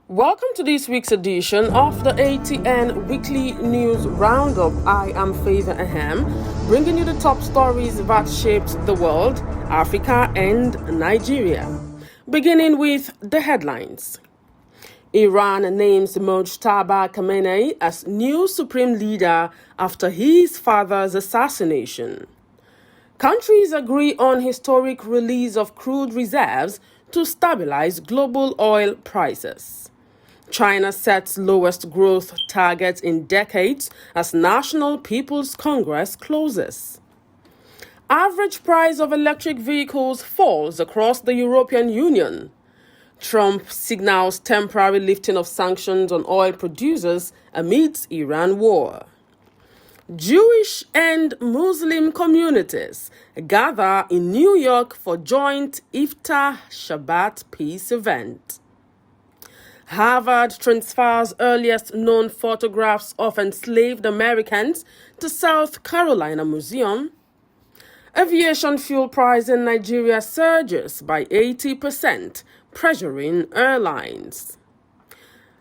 Welcome to this week's edition of the ATN Weekly News Roundup. I am Favor Aham, bringing you the top stories that shaped the world, Africa and Nigeria. Beginning with the headlines. Iran names Mojtaba Khamenei as new supreme leader after his father's assassination. Countries agree on historic release of crude reserves to stabilize global oil prices. China sets lowest growth targets in decades as National People's Congress closes. Average price of electric vehicles falls across the European Union. Trump signals temporary lifting of sanctions on oil producers amidst Iran war. Jewish and Muslim communities gather in New York for joint Iftar-Shabbat peace event. Harvard transfers earliest known photographs of enslaved Americans to South Carolina Museum. Aviation fuel price in Nigeria surges by 80%, pressuring airlines.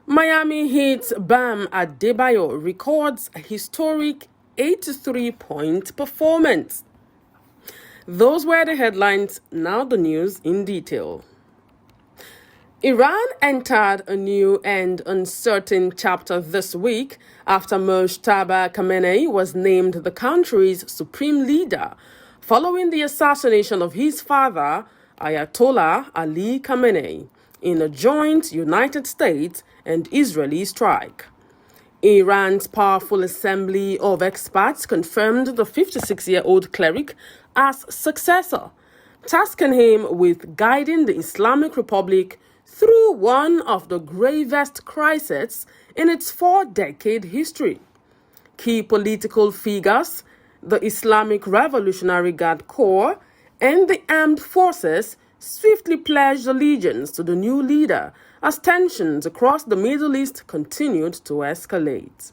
Miami Heat's Bam Adebayo records a historic 83-point performance. Those were the headlines, now the news in detail. Iran entered a new and uncertain chapter this week after Mojtaba Khamenei was named the country's supreme leader following the assassination of his father, Ayatollah Ali Khamenei, in a joint United States and Israeli strike. Iran's powerful assembly of experts confirmed the 56-year-old cleric as successor, tasking him with guiding the Islamic Republic through one of the gravest crises in its four-decade history. Key political figures, the Islamic Revolutionary Guard Corps, and the armed forces swiftly pledged allegiance to the new leader as tensions across the Middle East continued to escalate.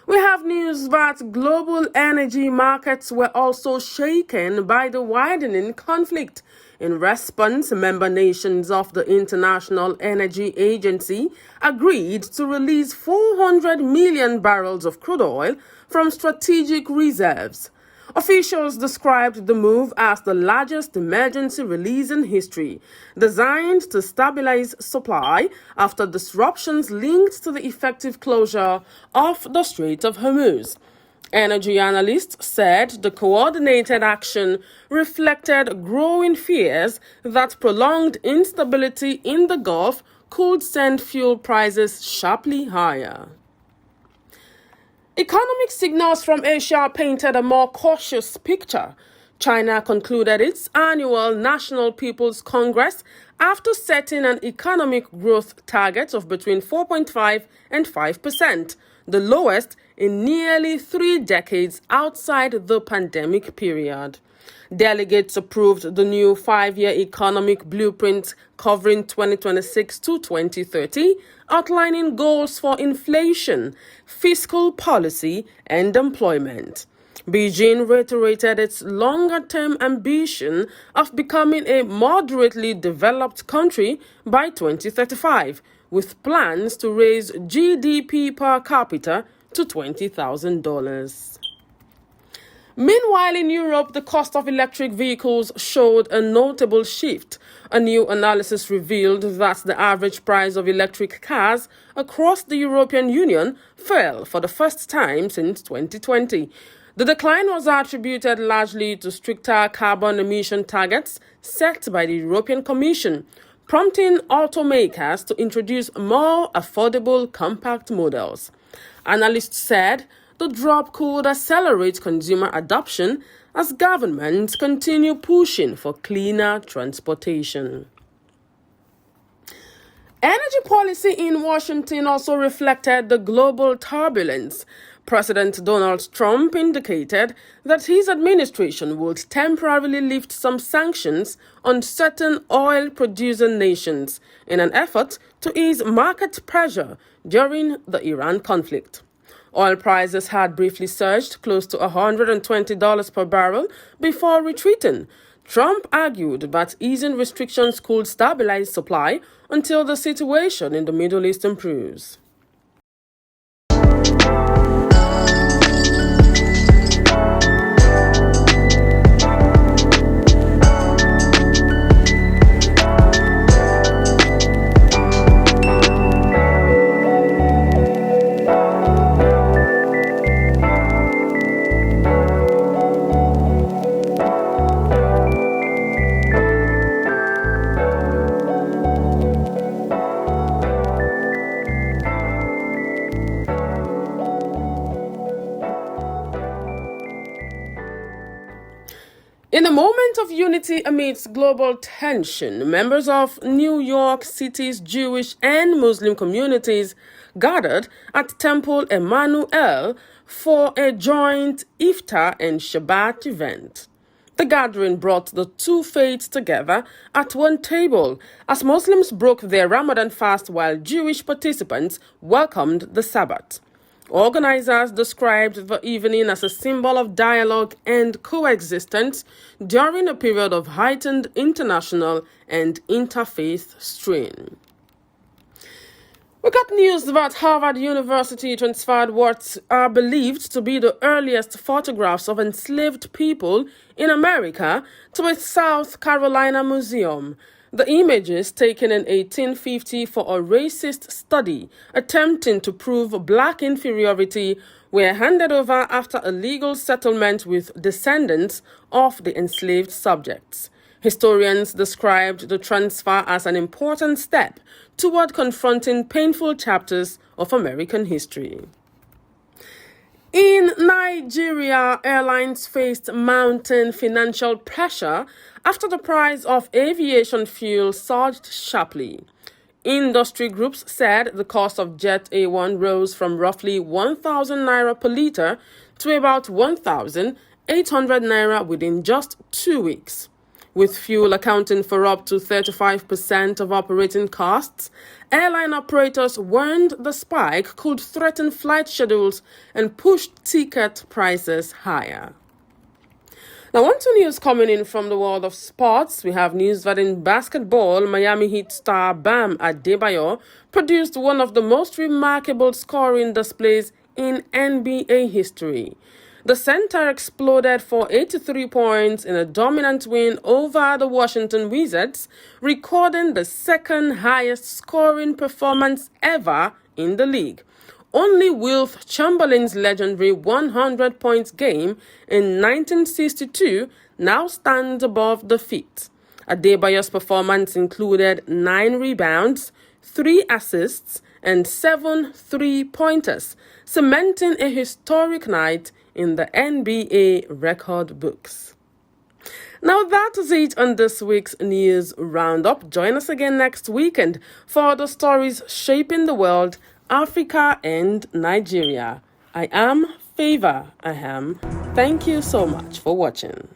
We have news that global energy markets were also shaken by the widening conflict. In response, member nations of the International Energy Agency agreed to release 400 million barrels of crude oil from strategic reserves. Officials described the move as the largest emergency release in history, designed to stabilize supply after disruptions linked to the effective closure of the Strait of Hormuz. Energy analysts said the coordinated action reflected growing fears that prolonged instability in the Gulf could send fuel prices sharply higher. Economic signals from Asia painted a more cautious picture. China concluded its annual National People's Congress after setting an economic growth target of between 4.5 and 5%, the lowest in nearly 3 decades outside the pandemic period. Delegates approved the new 5-year economic blueprint covering 2026 to 2030, outlining goals for inflation, fiscal policy, and employment. Beijing reiterated its longer-term ambition of becoming a moderately developed country by 2035, with plans to raise GDP per capita to $20,000. Meanwhile, in Europe, the cost of electric vehicles showed a notable shift. A new analysis revealed that the average price of electric cars across the European Union fell for the first time since 2020. The decline was attributed largely to stricter carbon emission targets set by the European Commission, prompting automakers to introduce more affordable compact models. Analysts said the drop could accelerate consumer adoption as governments continue pushing for cleaner transportation. Energy policy in Washington also reflected the global turbulence. President Donald Trump indicated that his administration would temporarily lift some sanctions on certain oil-producing nations in an effort to ease market pressure during the Iran conflict. Oil prices had briefly surged close to $120 per barrel before retreating. Trump argued that easing restrictions could stabilize supply until the situation in the Middle East improves. In a moment of unity amidst global tension, members of New York City's Jewish and Muslim communities gathered at Temple Emmanuel for a joint Iftar and Shabbat event. The gathering brought the two faiths together at one table as Muslims broke their Ramadan fast while Jewish participants welcomed the Sabbath. Organizers described the evening as a symbol of dialogue and coexistence during a period of heightened international and interfaith strain. We got news that Harvard University transferred what are believed to be the earliest photographs of enslaved people in America to a South Carolina museum. The images, taken in 1850 for a racist study attempting to prove black inferiority, were handed over after a legal settlement with descendants of the enslaved subjects. Historians described the transfer as an important step toward confronting painful chapters of American history. In Nigeria, airlines faced mounting financial pressure after the price of aviation fuel surged sharply. Industry groups said the cost of Jet A1 rose from roughly 1,000 naira per litre to about 1,800 naira within just 2 weeks. With fuel accounting for up to 35% of operating costs, airline operators warned the spike could threaten flight schedules and push ticket prices higher. Now, on to news coming in from the world of sports. We have news that in basketball, Miami Heat star Bam Adebayo produced one of the most remarkable scoring displays in NBA history. The center exploded for 83 points in a dominant win over the Washington Wizards, recording the second highest scoring performance ever in the league. Only Wilt Chamberlain's legendary 100 points game in 1962 now stands above the feat. Adebayo's performance included 9 rebounds, 3 assists, and 7 three-pointers, cementing a historic night in the NBA record books. Now that is it on this week's News Roundup. Join us again next weekend for the stories shaping the world, Africa and Nigeria. I am Favor Aham. Thank you so much for watching.